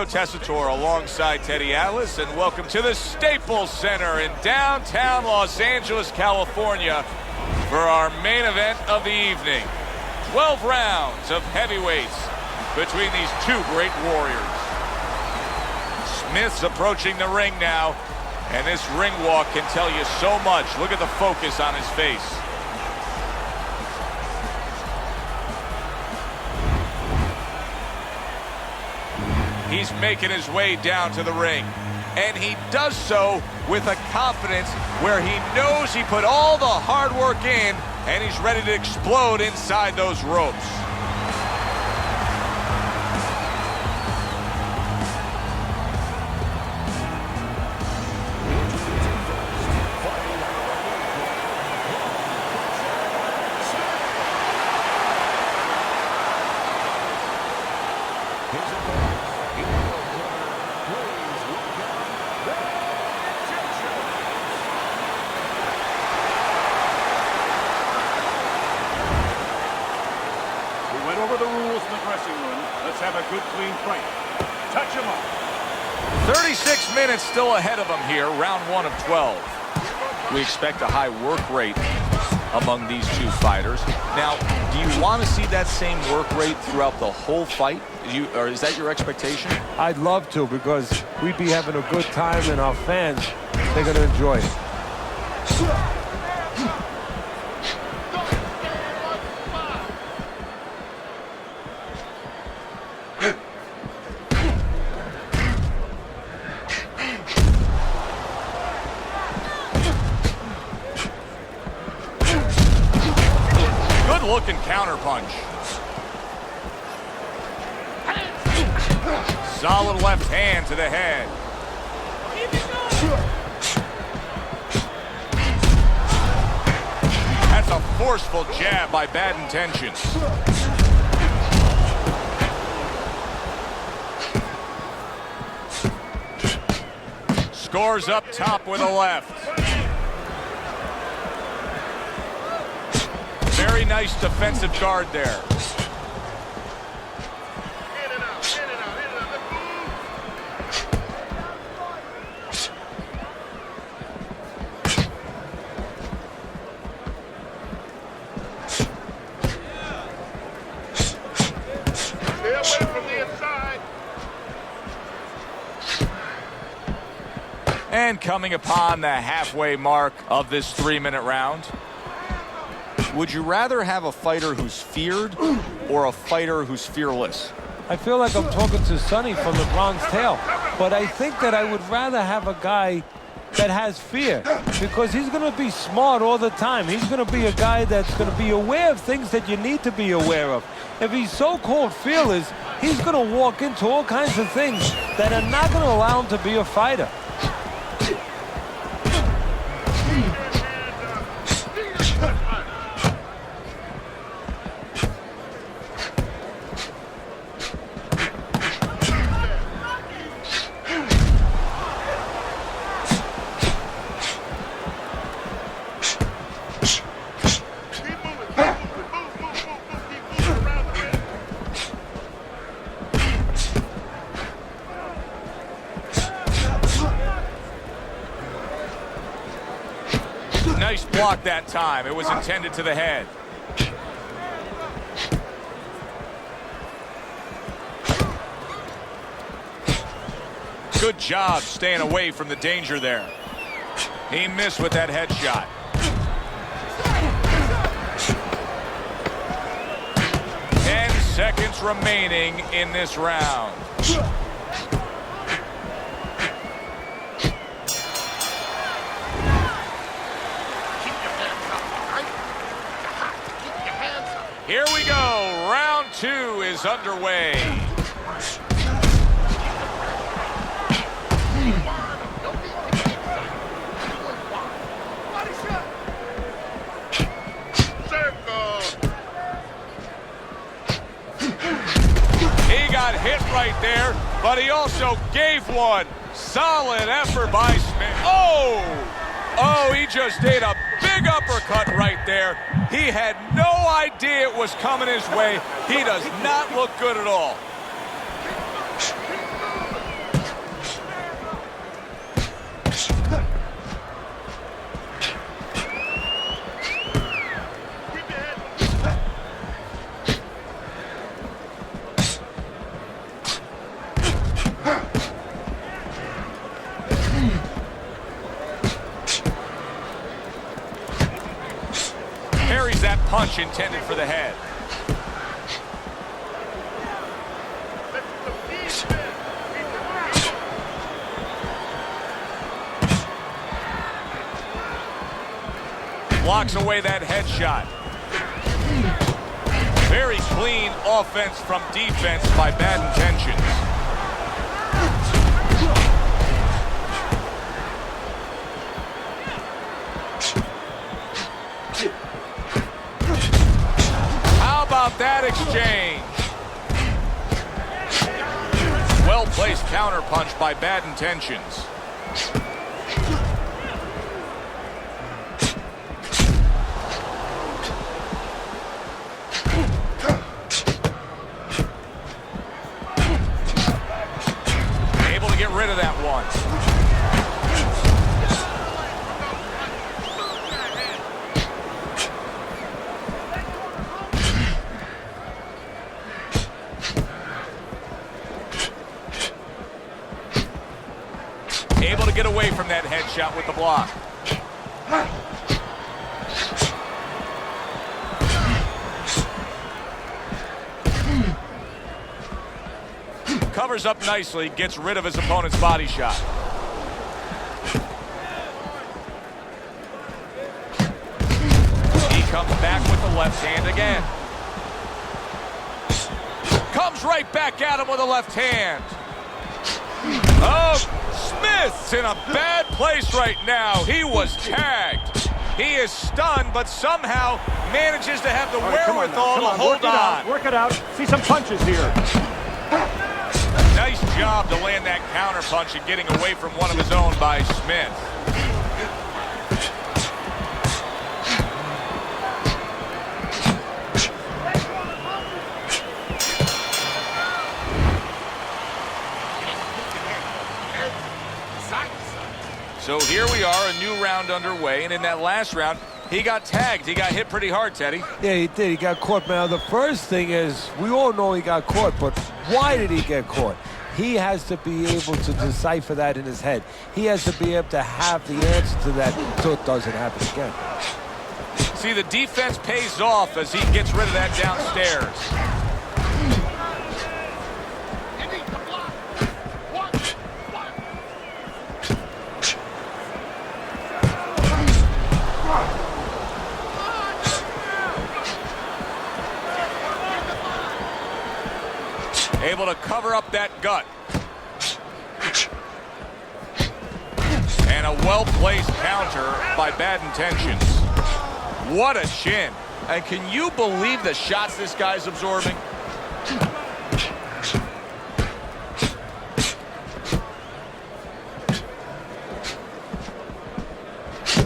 Tessitore alongside Teddy Atlas, and welcome to the Staples Center in downtown Los Angeles, California for our main event of the evening. 12 rounds of heavyweights between these two great warriors. Smith's approaching the ring now, and this ring walk can tell you so much. Look at the focus on his face. He's making his way down to the ring, and he does so with a confidence where he knows he put all the hard work in, and he's ready to explode inside those ropes. Over the rules in the dressing room. Let's have a good, clean fight. Touch him up. 36 minutes still ahead of him here, round 1 of 12. We expect a high work rate among these two fighters. Now, do you want to see that same work rate throughout the whole fight? Or is that your expectation? I'd love to, because we'd be having a good time, and our fans, they're going to enjoy it. Looking counterpunch. Solid left hand to the head. That's a forceful jab by Bad Intentions. Scores up top with a left. Very nice defensive guard there. Stay away from the inside. And coming upon the halfway mark of this 3-minute round. Would you rather have a fighter who's feared or a fighter who's fearless? I feel like I'm talking to Sonny from the Bronx Tale, but I think that I would rather have a guy that has fear, because he's going to be smart all the time. He's going to be a guy that's going to be aware of things that you need to be aware of. If he's so-called fearless, he's going to walk into all kinds of things that are not going to allow him to be a fighter. Nice block that time. It was intended to the head. Good job staying away from the danger there. He missed with that headshot. Ten seconds remaining in this round. Here we go. Round 2 is underway. He got hit right there, but he also gave one. Solid effort by Smith. Oh, he just did a big uppercut right there. He had no idea it was coming his way. He does not look good at all. punch intended for the head. Blocks away that headshot. Very clean offense from defense by bad intentions. How about that exchange? Well-placed counterpunch by bad intentions. Rid of that one. Able to get away from that headshot with the block. Covers up nicely, gets rid of his opponent's body shot. He comes back with the left hand again. Comes right back at him with a left hand. Oh, Smith's in a bad place right now. He was tagged. He is stunned, but somehow manages to have the wherewithal to hold on. Work it out. See some punches here. Nice job to land that counter punch and getting away from one of his own by Smith. So here we are, a new round underway, and in that last round, he got tagged. He got hit pretty hard, Teddy. Yeah, he did. He got caught. Now, the first thing is, we all know he got caught, but why did he get caught? He has to be able to decipher that in his head. He has to be able to have the answer to that so it doesn't happen again. See, the defense pays off as he gets rid of that downstairs. Able to cover up that gut. And a well-placed counter by bad intentions. What a chin. And can you believe the shots this guy's absorbing?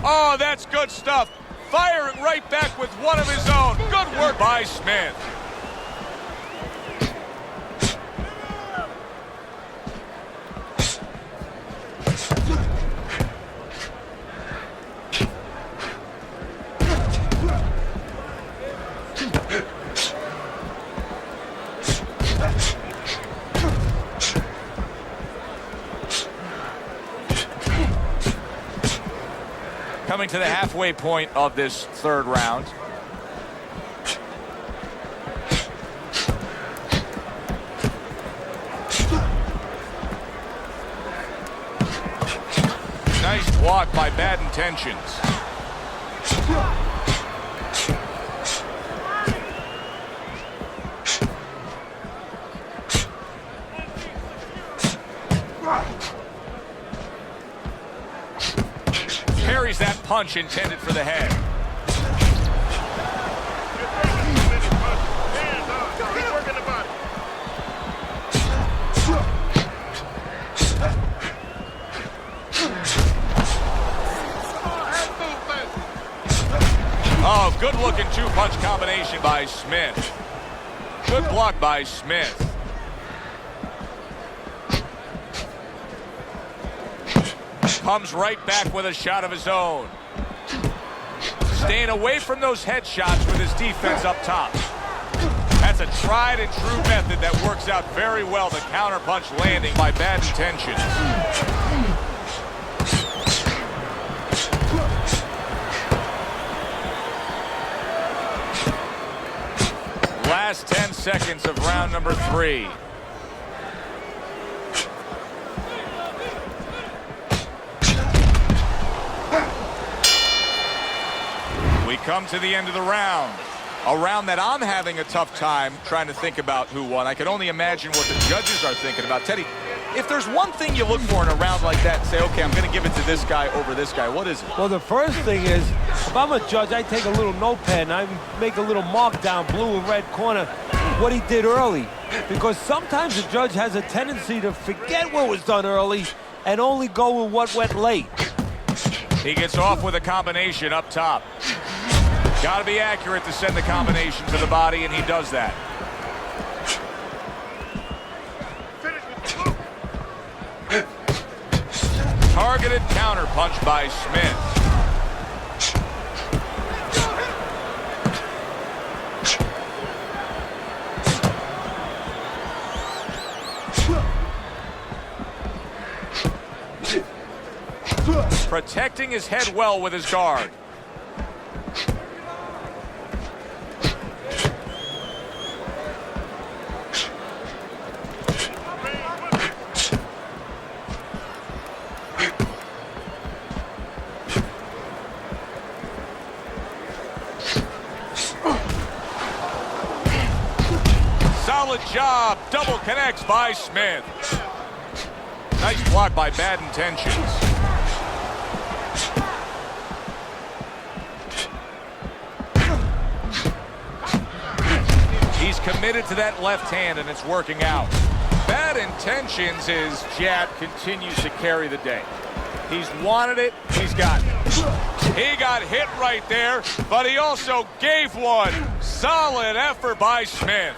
Oh, that's good stuff. Firing right back with one of his own. Good work by Smith. Coming to the halfway point of this third round. Nice block by bad intentions. Carries that punch intended for the head. Oh, good-looking two-punch combination by Smith. Good block by Smith. Comes right back with a shot of his own. Staying away from those headshots with his defense up top. That's a tried and true method that works out very well. The counterpunch landing by bad intentions. last 10 seconds of round number 3. We come to the end of the round. A round that I'm having a tough time trying to think about who won. I can only imagine what the judges are thinking about. Teddy, if there's one thing you look for in a round like that, say, okay, I'm going to give it to this guy over this guy, what is it? Well, the first thing is, if I'm a judge, I take a little notepad and I make a little mark down blue and red corner what he did early. Because sometimes the judge has a tendency to forget what was done early and only go with what went late. He gets off with a combination up top. Got to be accurate to send the combination to the body, and he does that. Targeted counter punch by Smith. Protecting his head well with his guard. Solid job. Double connects by Smith. Nice block by Bad Intentions. He's committed to that left hand, and it's working out. Bad Intentions is jab continues to carry the day. He's wanted it. He's got it. He got hit right there, but he also gave one. Solid effort by Smith.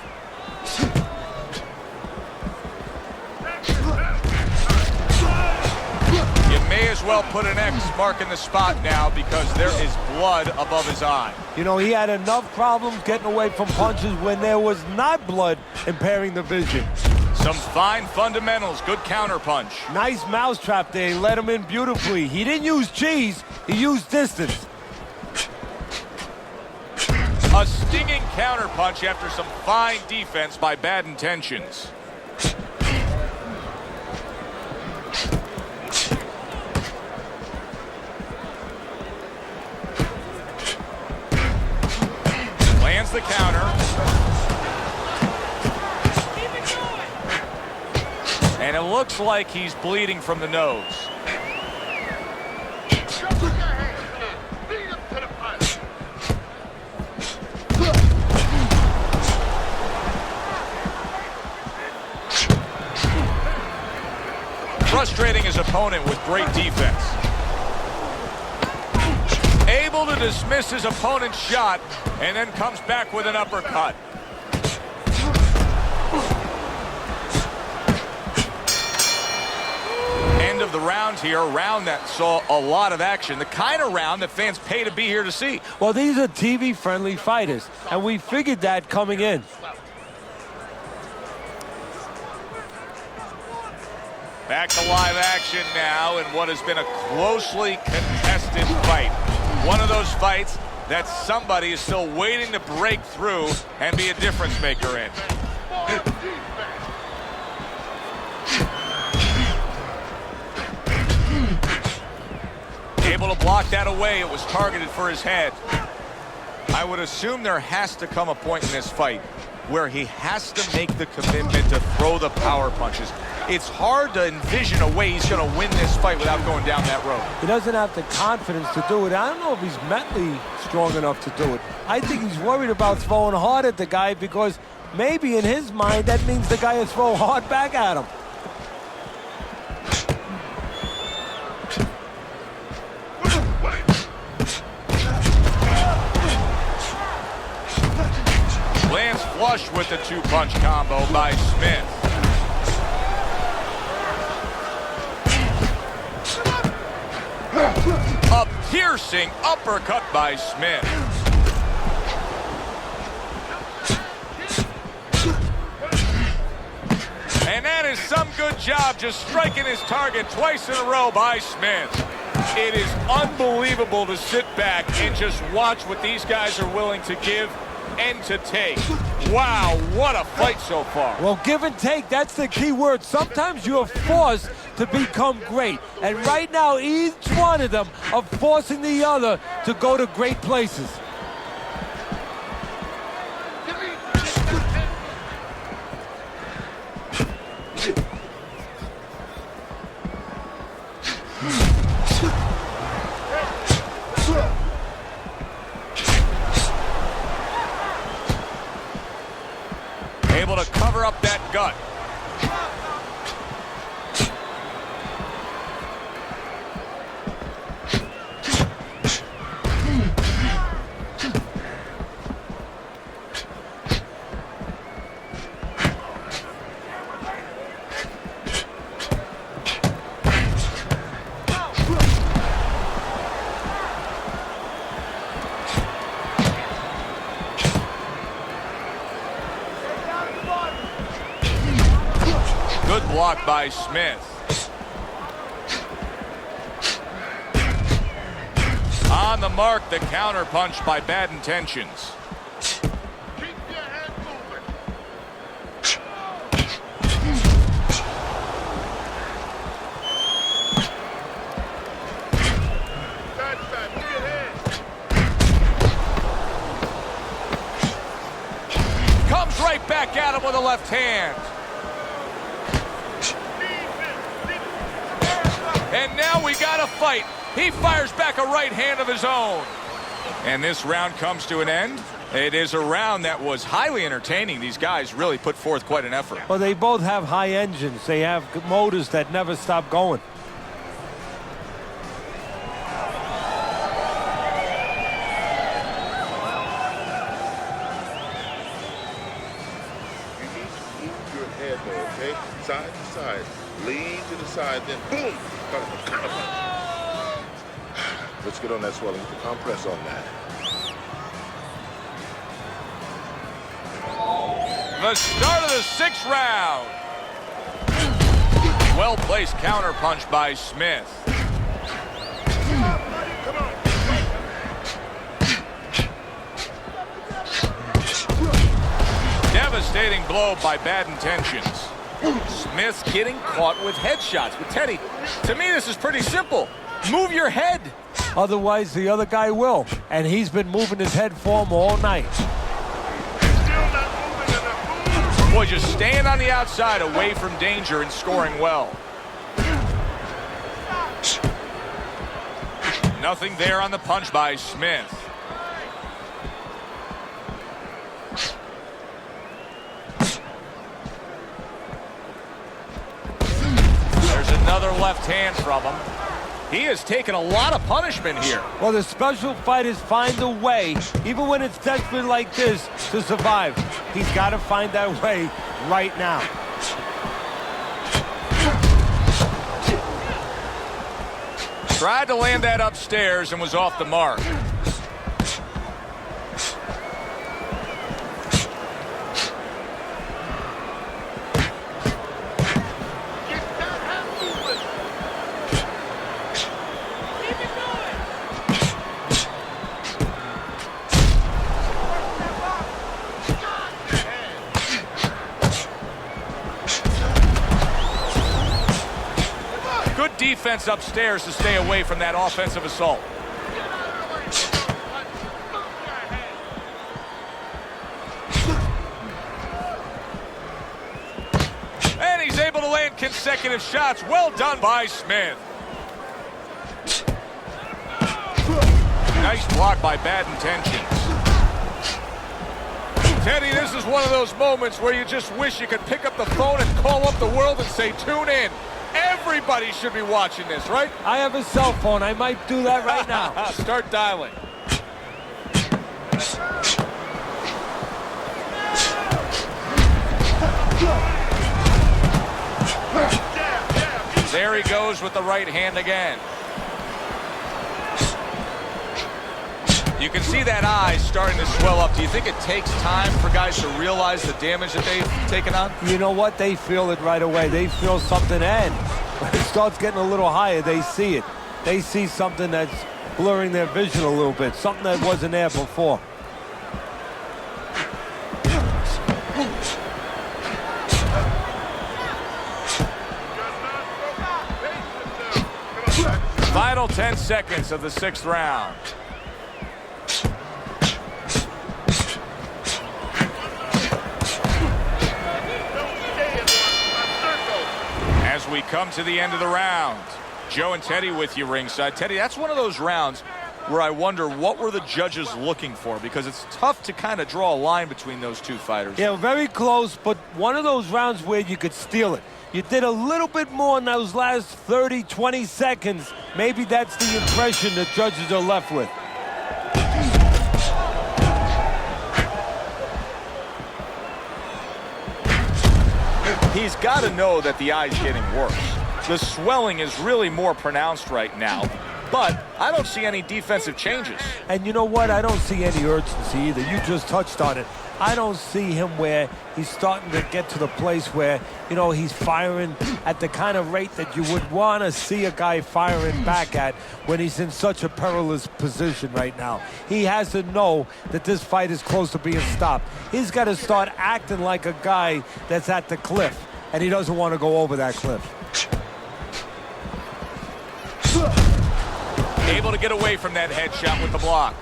You may as well put an X marking the spot now because there is blood above his eye. You know, he had enough problems getting away from punches when there was not blood impairing the vision. Some fine fundamentals. Good counter punch. Nice mousetrap there. He let him in beautifully. He didn't use cheese. He used distance. A stinging counter punch after some fine defense by Bad Intentions. Lands the counter. And it looks like he's bleeding from the nose. Frustrating his opponent with great defense. Able to dismiss his opponent's shot and then comes back with an uppercut. End of the round here, a round that saw a lot of action. The kind of round that fans pay to be here to see. Well, these are TV-friendly fighters, and we figured that coming in. Back to live action now in what has been a closely contested fight. One of those fights that somebody is still waiting to break through and be a difference maker in. Able to block that away. It was targeted for his head. I would assume there has to come a point in this fight where he has to make the commitment to throw the power punches. It's hard to envision a way he's going to win this fight without going down that road. He doesn't have the confidence to do it. I don't know if he's mentally strong enough to do it. I think he's worried about throwing hard at the guy because maybe in his mind that means the guy will throw hard back at him. Lands flush with the two-punch combo by Smith. A piercing uppercut by Smith. And that is some good job just striking his target twice in a row by Smith. It is unbelievable to sit back and just watch what these guys are willing to give. and to take. Wow, what a fight so far. Well, give and take, that's the key word. Sometimes you're forced to become great. And right now, each one of them are forcing the other to go to great places. Able to cover up that gut. Good block by Smith. On the mark, the counter punch by Bad Intentions. Keep your head moving. That's that. Move your head. Comes right back at him with a left hand. And now we got a fight. He fires back a right hand of his own. And this round comes to an end. It is a round that was highly entertaining. These guys really put forth quite an effort. Well, they both have high engines. They have motors that never stop going. You need to move your head though, okay? Side to side. Lean to the side, then boom! Let's get on that swelling. Put the compress on that. The start of the 6th round. Well-placed counter punch by Smith. Come on. Devastating blow by Bad Intentions. Smith getting caught with headshots. But Teddy, to me this is pretty simple. Move your head. Otherwise, the other guy will. And he's been moving his head for him all night. Still not moving enough. Boy, just staying on the outside away from danger and scoring well. Nothing there on the punch by Smith. There's another left hand from him. He has taken a lot of punishment here. Well, the special fighters find a way, even when it's desperate like this, to survive. He's got to find that way right now. Tried to land that upstairs and was off the mark. Good defense upstairs to stay away from that offensive assault. And he's able to land consecutive shots. Well done by Smith. Nice block by Bad Intentions. Teddy, this is one of those moments where you just wish you could pick up the phone and call up the world and say, tune in. Everybody should be watching this, right? I have a cell phone. I might do that right now. Start dialing. There he goes with the right hand again. You can see that eye starting to swell up. Do you think it takes time for guys to realize the damage that they've taken on? You know what? They feel it right away. They feel something, and when it starts getting a little higher, they see it. They see something that's blurring their vision a little bit, something that wasn't there before. Final 10 seconds of the 6th round. As we come to the end of the round, Joe and Teddy with you ringside. Teddy, that's one of those rounds where I wonder what were the judges looking for, because it's tough to kind of draw a line between those two fighters. Yeah, very close, but one of those rounds where you could steal it. You did a little bit more in those last 30, 20 seconds. Maybe that's the impression the judges are left with. He's got to know that the eye's getting worse. The swelling is really more pronounced right now, but I don't see any defensive changes. And you know what? I don't see any urgency either. You just touched on it. I don't see him where he's starting to get to the place where, you know, he's firing at the kind of rate that you would want to see a guy firing back at when he's in such a perilous position right now. He has to know that this fight is close to being stopped. He's got to start acting like a guy that's at the cliff, and he doesn't want to go over that cliff. Able to get away from that headshot with the block.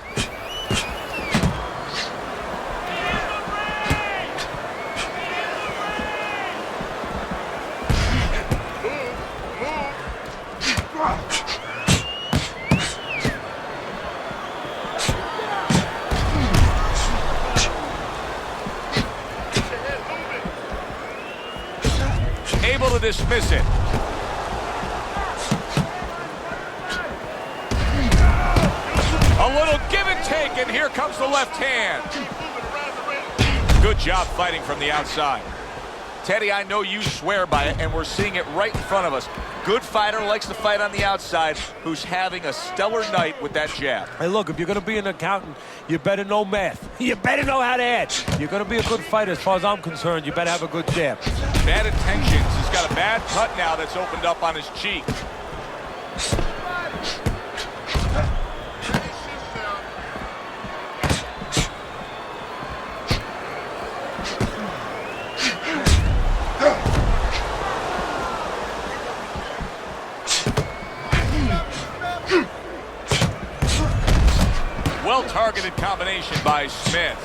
Able to dismiss it. A little give and take, and here comes the left hand. Good job fighting from the outside. Teddy, I know you swear by it, and we're seeing it right in front of us. Good fighter likes to fight on the outside, who's having a stellar night with that jab. Hey, look, if you're going to be an accountant, you better know math. You better know how to add. You're going to be a good fighter, as far as I'm concerned. You better have a good jab. Bad intentions. He's got a bad cut now that's opened up on his cheek. Well-targeted combination by Smith.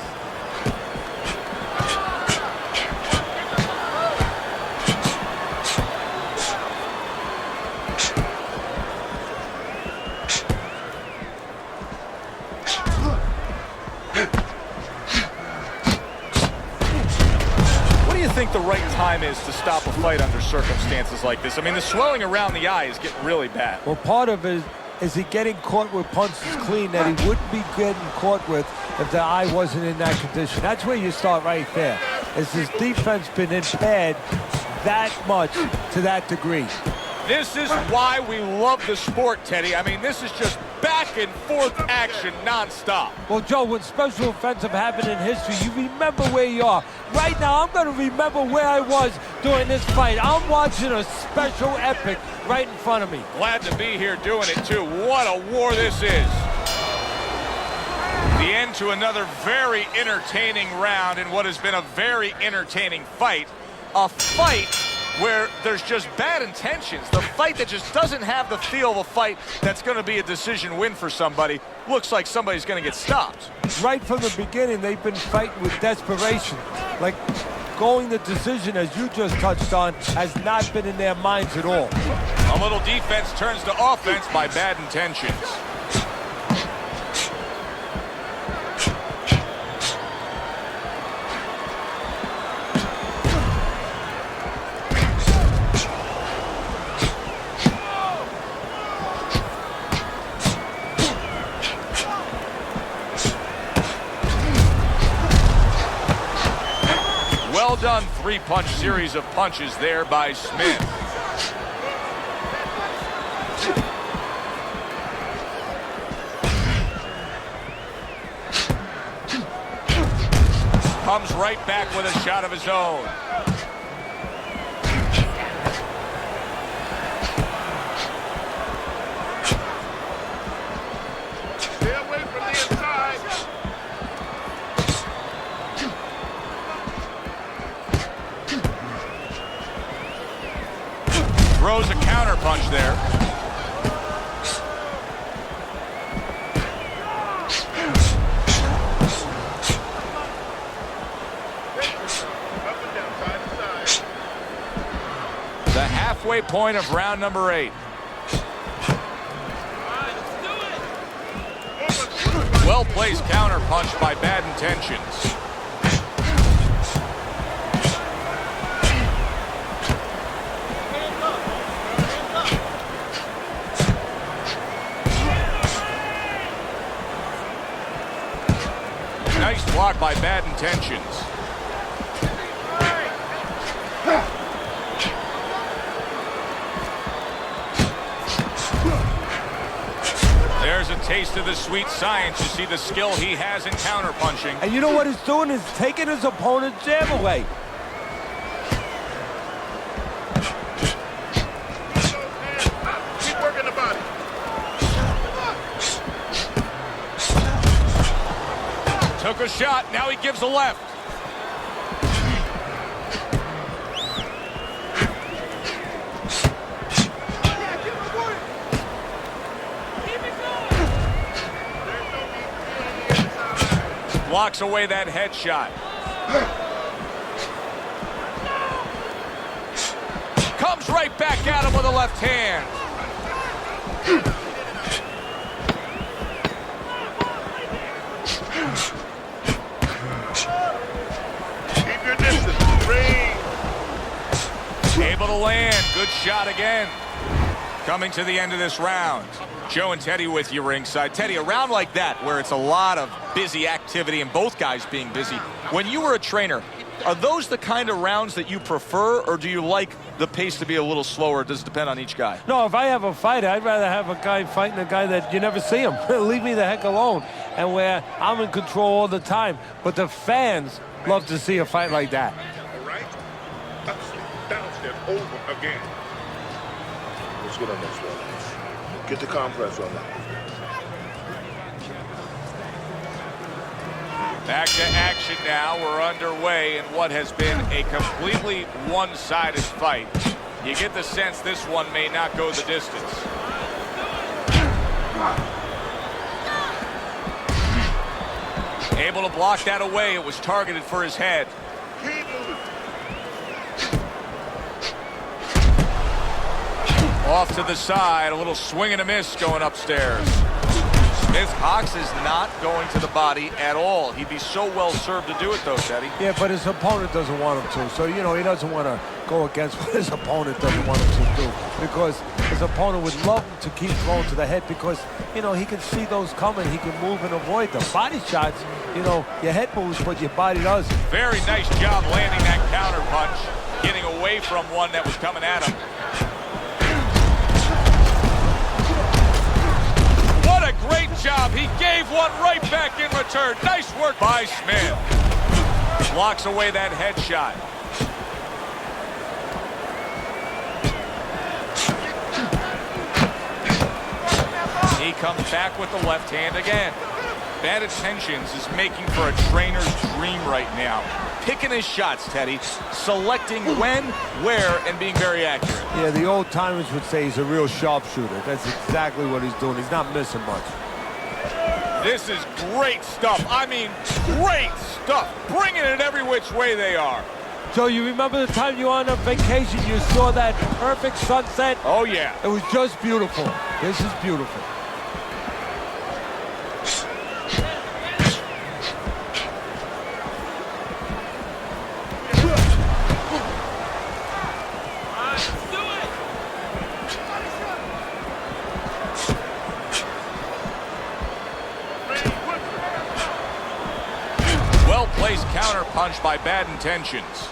What do you think the right time is to stop a fight under circumstances like this? I mean, the swelling around the eye is getting really bad. Well, part of it is he getting caught with punches clean that he wouldn't be getting caught with if the eye wasn't in that condition. That's where you start right there. Is his defense been impaired that much to that degree? This is why we love the sport, Teddy. I mean, this is just back and forth action nonstop. Well, Joe, when special offensive happened in history, you remember where you are. Right now, I'm going to remember where I was during this fight. I'm watching a special epic right in front of me. Glad to be here doing it, too. What a war this is. The end to another very entertaining round in what has been a very entertaining fight. A fight where there's just bad intentions. The fight that just doesn't have the feel of a fight that's going to be a decision win for somebody. Looks like somebody's going to get stopped. Right from the beginning, they've been fighting with desperation. Like, going the decision, as you just touched on, has not been in their minds at all. A little defense turns to offense by bad intentions. Well done, three-punch series of punches there by Smith. Comes right back with a shot of his own. Stay away from the inside. Throws a counter punch there. halfway point of round number 8. Well-placed counter punch by Bad Intentions. Nice block by Bad Intentions. There's a taste of the sweet science. You see the skill he has in counterpunching. And you know what he's doing is taking his opponent's jab away. Keep working the body. Took a shot. Now he gives a left. Blocks away that headshot. Comes right back at him with a left hand. Keep your distance. Range. Able to land. Good shot again. Coming to the end of this round. Joe and Teddy with you ringside. Teddy, a round like that where it's a lot of busy activity and both guys being busy. When you were a trainer, are those the kind of rounds that you prefer, or do you like the pace to be a little slower? Does it depend on each guy? No, if I have a fight, I'd rather have a guy fighting a guy that you never see him. Leave me the heck alone. And where I'm in control all the time. But the fans love to see a fight like that. All right. Down step over again. Let's get on this one. Get the compress on that. Back to action now. We're underway in what has been a completely one-sided fight. You get the sense this one may not go the distance. Able to block that away. It was targeted for his head. Keep moving. Off to the side, a little swing and a miss going upstairs. Smith Hawks is not going to the body at all. He'd be so well served to do it, though, Teddy. Yeah, but his opponent doesn't want him to. So, you know, he doesn't want to go against what his opponent doesn't want him to do. Because his opponent would love him to keep throwing to the head because, you know, he can see those coming. He can move and avoid them. Body shots, you know, your head moves, but your body doesn't. Very nice job landing that counter punch, getting away from one that was coming at him. What a great job. He gave one right back in return. Nice work by Smith. Blocks away that headshot. He comes back with the left hand again. Bad Intentions is making for a trainer's dream right now. Picking his shots, Teddy. Selecting when, where, and being very accurate. Yeah, the old timers would say he's a real sharpshooter. That's exactly what he's doing. He's not missing much. This is great stuff. I mean, great stuff. Bringing it every which way they are. Joe, you remember the time you were on a vacation, you saw that perfect sunset? Oh, yeah. It was just beautiful. This is beautiful. Well-placed counter punch by Bad Intentions.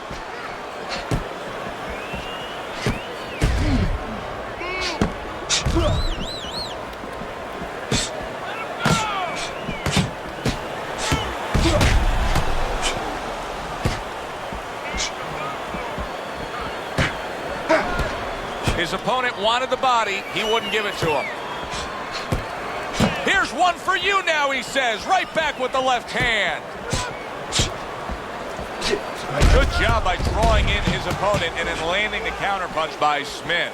His opponent wanted the body. He wouldn't give it to him. Here's one for you now, he says. Right back with the left hand. Good job by drawing in his opponent and then landing the counterpunch by Smith.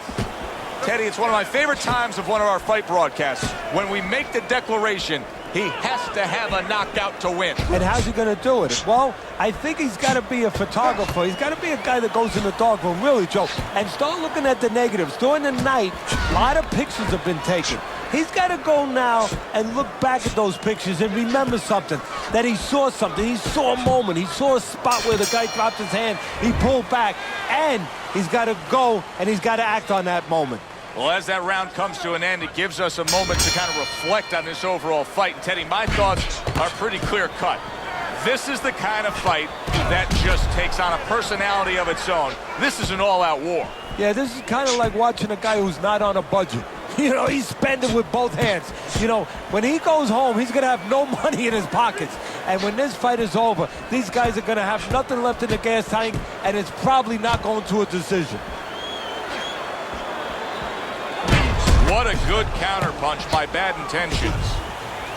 Teddy, it's one of my favorite times of one of our fight broadcasts when we make the declaration, He has to have a knockout to win. And how's he going to do it? Well, I think he's got to be a photographer. He's got to be a guy that goes in the dark room, really, Joe, and start looking at the negatives. During the night, a lot of pictures have been taken. He's got to go now and look back at those pictures and remember something, that he saw something. He saw a moment. He saw a spot where the guy dropped his hand. He pulled back, and he's got to go, and he's got to act on that moment. Well, as that round comes to an end, it gives us a moment to kind of reflect on this overall fight. And, Teddy, my thoughts are pretty clear-cut. This is the kind of fight that just takes on a personality of its own. This is an all-out war. Yeah, this is kind of like watching a guy who's not on a budget. You know, he's spending with both hands. You know, when he goes home, he's going to have no money in his pockets. And when this fight is over, these guys are going to have nothing left in the gas tank, and it's probably not going to a decision. What a good counterpunch by Bad Intentions.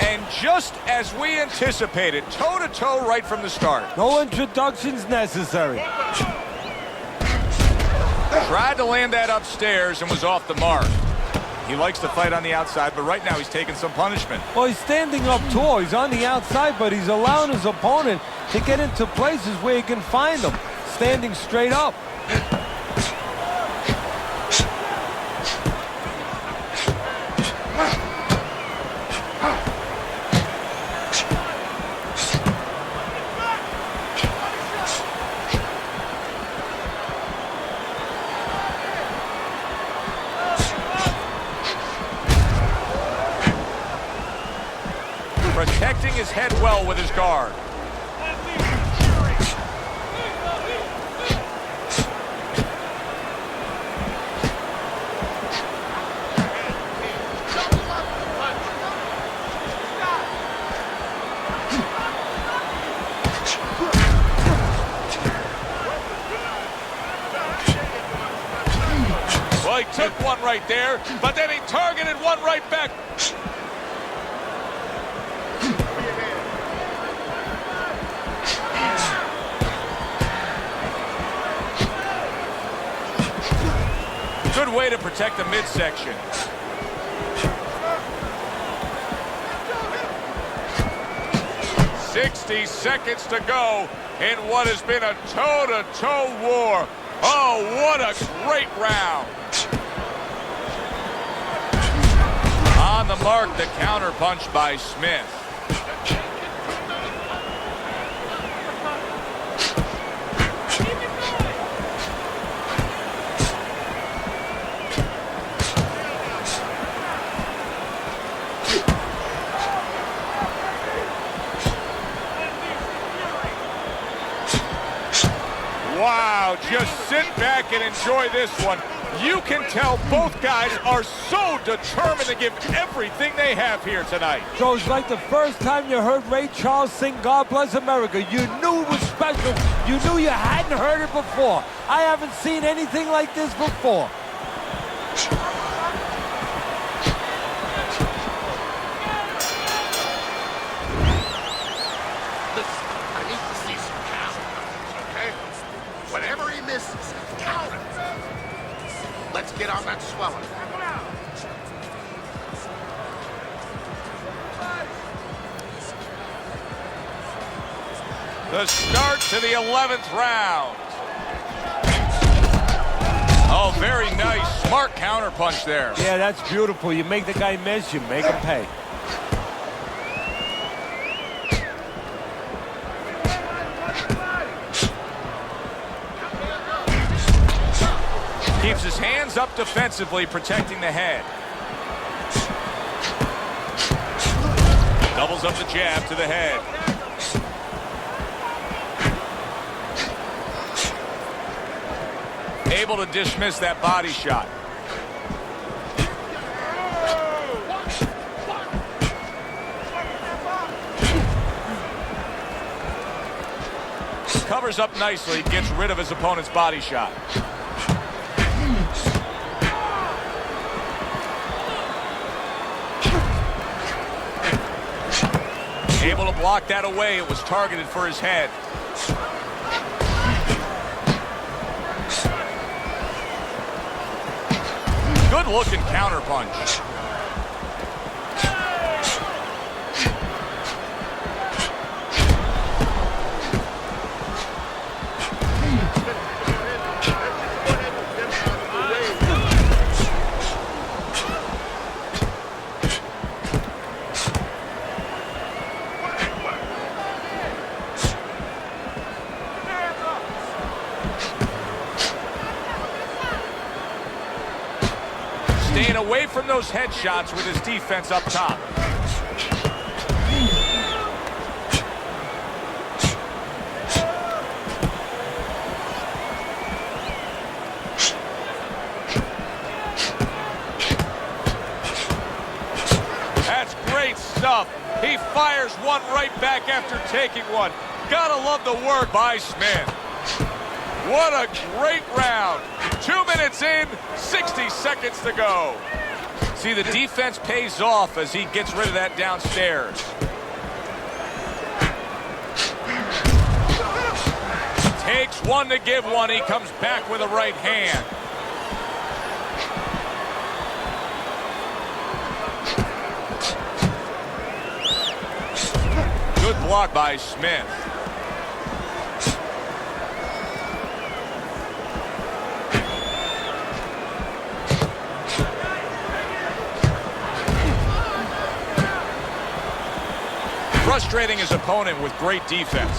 And just as we anticipated, toe-to-toe right from the start. No introductions necessary. Tried to land that upstairs and was off the mark. He likes to fight on the outside, but right now he's taking some punishment. Well, he's standing up tall. He's on the outside, but he's allowing his opponent to get into places where he can find him, standing straight up. Protecting his head well with his guard. Well, he took one right there, but then he targeted one right back. Good way to protect the midsection. "60 seconds to go in what has been a toe-to-toe war." Oh, what a great round. On the mark, the counterpunch by Smith. Wow, just sit back and enjoy this one. You can tell both guys are so determined to give everything they have here tonight. So it's like the first time you heard Ray Charles sing God Bless America. You knew it was special. You knew you hadn't heard it before. I haven't seen anything like this before. Whatever he misses, count it. Let's get on that swelling. The start to the 11th round. Oh, very nice. Smart counterpunch there. Yeah, that's beautiful. You make the guy miss, you make him pay. Keeps his hands up defensively, protecting the head. Doubles up the jab to the head. Able to dismiss that body shot. Covers up nicely, gets rid of his opponent's body shot. Able to block that away. It was targeted for his head. Good looking counterpunch. staying away from those headshots with his defense up top. That's great stuff. He fires one right back after taking one. Gotta love the work by Smith. What a great round. 2 minutes in, 60 seconds to go. See, the defense pays off as he gets rid of that downstairs. Takes one to give one. He comes back with a right hand. Good block by Smith. Frustrating his opponent with great defense.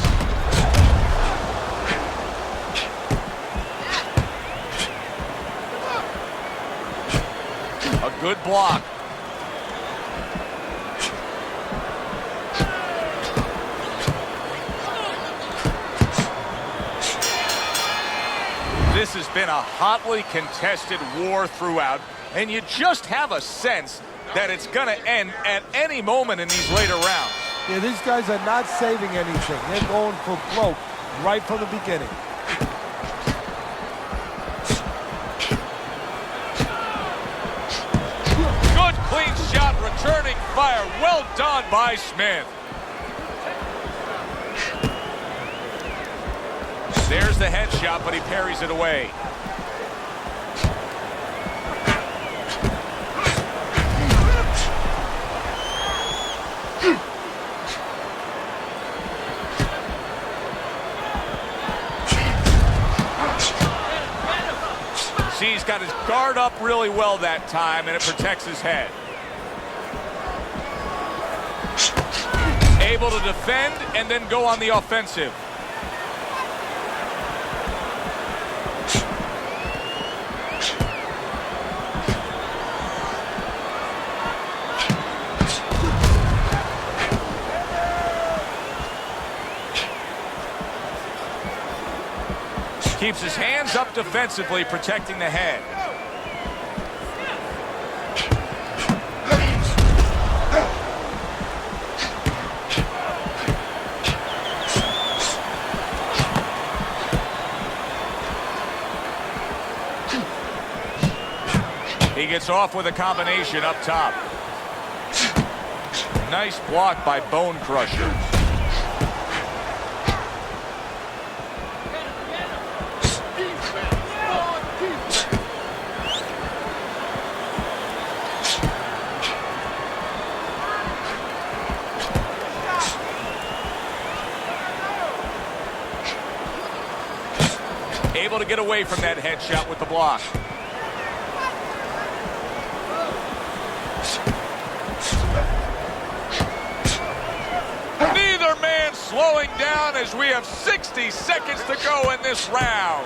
A good block. This has been a hotly contested war throughout, and you just have a sense that it's going to end at any moment in these later rounds. Yeah, these guys are not saving anything. They're going for broke right from the beginning. Good clean shot, returning fire. Well done by Smith. There's the headshot, but he parries it away. See, he's got his guard up really well that time, and it protects his head. Able to defend and then go on the offensive. Keeps his hands up defensively, protecting the head. He gets off with a combination up top. Nice block by Bone Crusher. Able to get away from that headshot with the block. Neither man slowing down as we have 60 seconds to go in this round.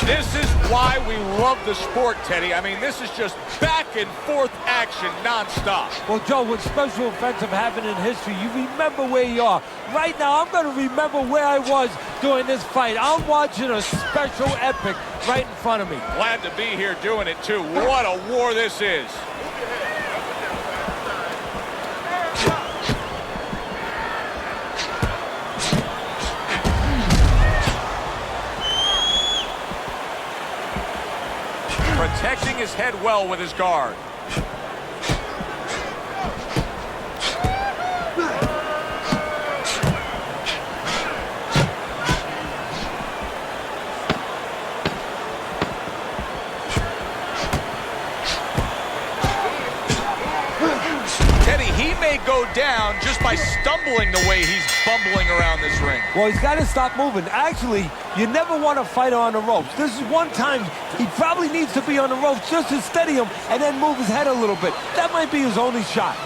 This is why we love the sport, Teddy. I mean, this is just back and forth action nonstop. Well, Joe, when special events have happened in history, you remember where you are. Right now, I'm going to remember where I was during this fight. I'm watching a special epic right in front of me. Glad to be here doing it, too. What a war this is. Protecting his head well with his guard. Teddy, he may go down just by stumbling the way he's bumbling around this ring. Well, he's got to stop moving. Actually, you never want to fight on the ropes. This is one time he probably needs to be on the ropes just to steady him and then move his head a little bit. That might be his only shot.